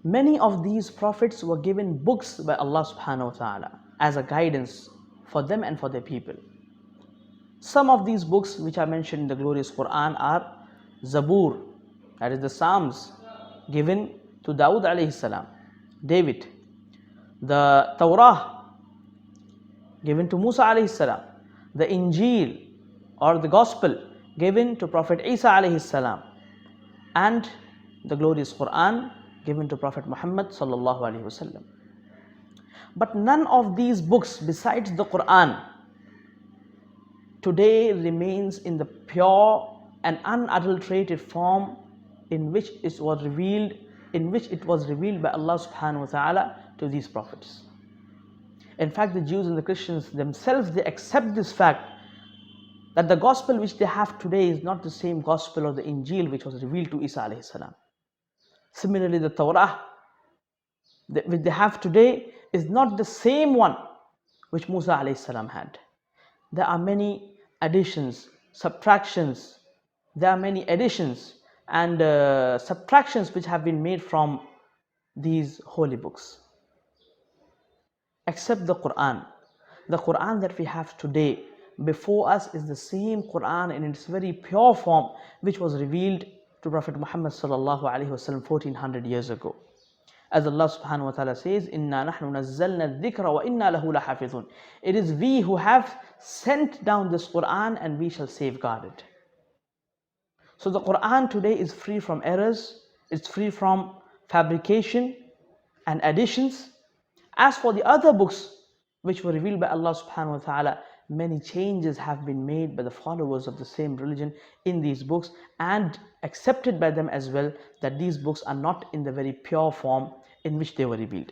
Many of these prophets were given books by Allah subhanahu wa ta'ala as a guidance for them and for their people. Some of these books which are mentioned in the glorious Quran are Zabur, that is the Psalms given to Dawood alayhi salam, David, the Torah given to Musa alayhi salam, the Injil or the Gospel given to Prophet Isa alayhi salam, and the glorious Quran given to Prophet Muhammad sallallahu alaihi wasallam. But none of these books besides the Quran today remains in the pure and unadulterated form in which it was revealed by Allah subhanahu wa ta'ala to these prophets. In fact, the Jews and the Christians themselves, they accept this fact that the gospel which they have today is not the same gospel or the Injil which was revealed to Isa alayhi salam. Similarly, the Torah which they have today is not the same one which Musa alayhi salam had. There are many additions, subtractions, and subtractions which have been made from these holy books. Except the Quran. The Quran that we have today before us is the same Quran in its very pure form which was revealed to Prophet Muhammad sallallahu alaihi wasallam 1400 years ago. As Allah subhanahu wa ta'ala says, "Inna nahnu nazzalna dhikra wa inna lahu lahafidhun." It is we who have sent down this Quran and we shall safeguard it. So the Quran today is free from errors, it's free from fabrication and additions. As for the other books which were revealed by Allah subhanahu wa ta'ala, many changes have been made by the followers of the same religion in these books and accepted by them as well, that these books are not in the very pure form in which they were revealed.